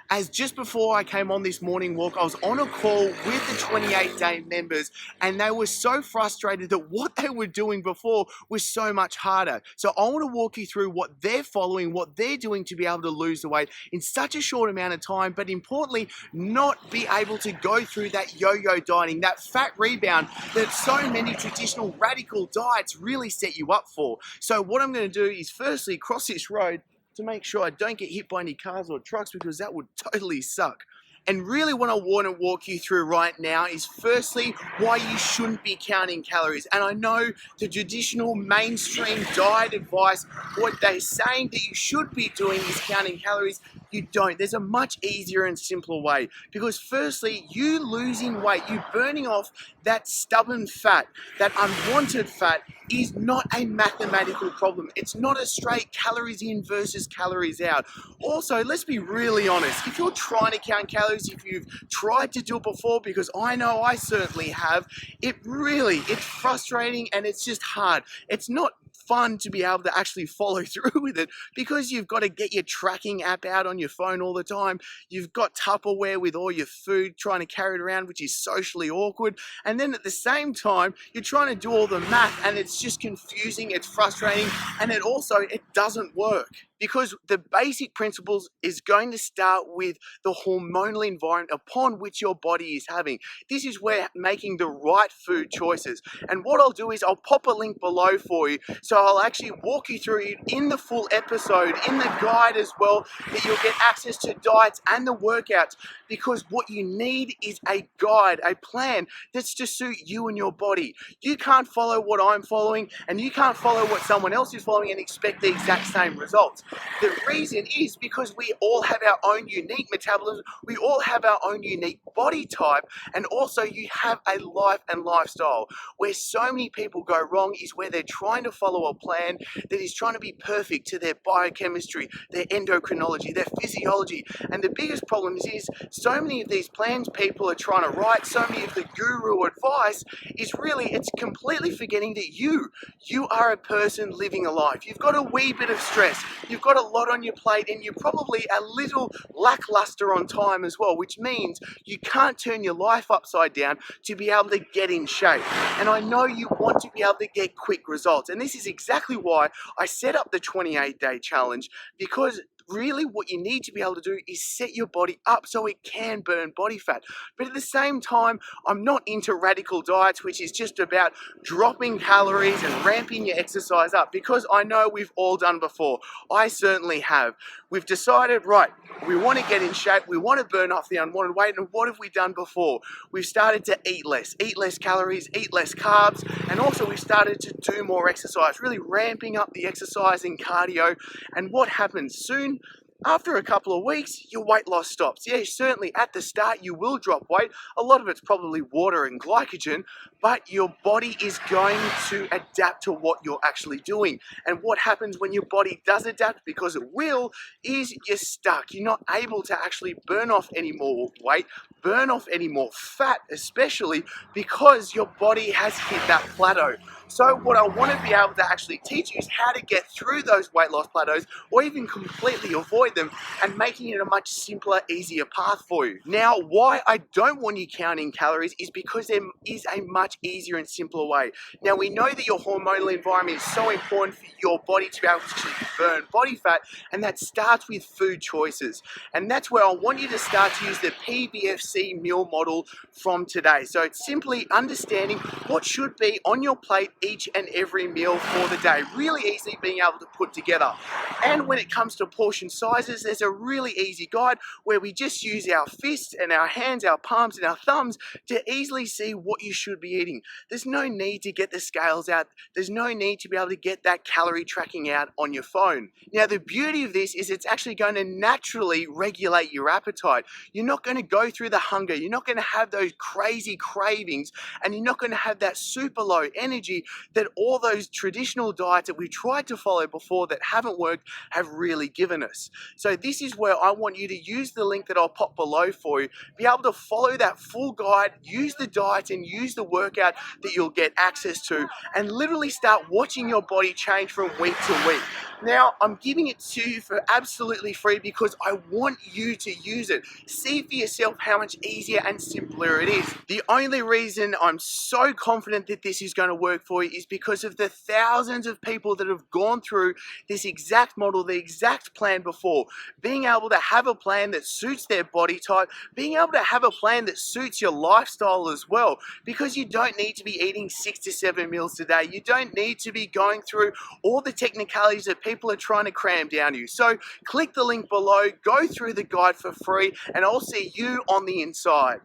as just before I came on this morning walk, I was on a call with the 28-day members, and they were so frustrated that what they were doing before was so much harder. So I want to walk you through what they're following, what they're doing to be able to lose the weight in such a short amount of time, but importantly, not be able to go through that yo-yo dieting, that fat rebound that so many traditional radical diets really set you up for. So what I'm going to do is firstly cross this road to make sure I don't get hit by any cars or trucks, because that would totally suck. And really what I want to walk you through right now is firstly why you shouldn't be counting calories. And I know the traditional mainstream diet advice, what they're saying that you should be doing is counting calories. You don't. There's a much easier and simpler way, because firstly, you losing weight, you burning off that stubborn fat, that unwanted fat, is not a mathematical problem. It's not a straight calories in versus calories out. Also, let's be really honest. If you're trying to count calories, if you've tried to do it before, because I know I certainly have, it's frustrating and it's just hard. It's not fun to be able to actually follow through with it, because you've got to get your tracking app out on your phone all the time. You've got Tupperware with all your food, trying to carry it around, which is socially awkward. And then at the same time, you're trying to do all the math, and it's just confusing, it's frustrating, and it doesn't work. Because the basic principles is going to start with the hormonal environment upon which your body is having. This is where making the right food choices. And what I'll do is I'll pop a link below for you. So I'll actually walk you through it in the full episode, in the guide as well, that you'll get access to diets and the workouts. Because what you need is a guide, a plan that's to suit you and your body. You can't follow what I'm following, and you can't follow what someone else is following and expect the exact same results. The reason is because we all have our own unique metabolism, we all have our own unique body type, and also you have a life and lifestyle. Where so many people go wrong is where they're trying to follow a plan that is trying to be perfect to their biochemistry, their endocrinology, their physiology. And the biggest problem is so many of these plans people are trying to write, so many of the guru advice is really, it's completely forgetting that you are a person living a life. You've got a wee bit of stress, you've got a lot on your plate, and you're probably a little lackluster on time as well, which means you can't turn your life upside down to be able to get in shape. And I know you want to be able to get quick results, and this is exactly why I set up the 28-day challenge, because really what you need to be able to do is set your body up so it can burn body fat. But at the same time, I'm not into radical diets, which is just about dropping calories and ramping your exercise up, because I know we've all done before. I certainly have. We've decided, right, we want to get in shape, we want to burn off the unwanted weight, and what have we done before? We've started to eat less calories, eat less carbs, and also we've started to do more exercise, really ramping up the exercise and cardio. And what happens soon? After a couple of weeks, your weight loss stops. Yeah, certainly at the start you will drop weight. A lot of it's probably water and glycogen, but your body is going to adapt to what you're actually doing. And what happens when your body does adapt, because it will, is you're stuck. You're not able to actually burn off any more weight, burn off any more fat, especially because your body has hit that plateau. So what I want to be able to actually teach you is how to get through those weight loss plateaus, or even completely avoid them, and making it a much simpler, easier path for you. Now, why I don't want you counting calories is because there is a much easier and simpler way. Now, we know that your hormonal environment is so important for your body to be able to actually burn body fat, and that starts with food choices. And that's where I want you to start to use the PBFC meal model from today. So it's simply understanding what should be on your plate each and every meal for the day. Really easy being able to put together. And when it comes to portion sizes, there's a really easy guide where we just use our fists and our hands, our palms and our thumbs to easily see what you should be eating. There's no need to get the scales out. There's no need to be able to get that calorie tracking out on your phone. Now, the beauty of this is it's actually going to naturally regulate your appetite. You're not going to go through the hunger. You're not going to have those crazy cravings, and you're not going to have that super low energy that all those traditional diets that we tried to follow before that haven't worked have really given us. So this is where I want you to use the link that I'll pop below for you, be able to follow that full guide, use the diet and use the workout that you'll get access to, and literally start watching your body change from week to week. Now, I'm giving it to you for absolutely free because I want you to use it. See for yourself how much easier and simpler it is. The only reason I'm so confident that this is going to work for you is because of the thousands of people that have gone through this exact model, the exact plan before. Being able to have a plan that suits their body type, being able to have a plan that suits your lifestyle as well, because you don't need to be eating 6 to 7 meals a day. You don't need to be going through all the technicalities that people are trying to cram down you. So click the link below, go through the guide for free, and I'll see you on the inside.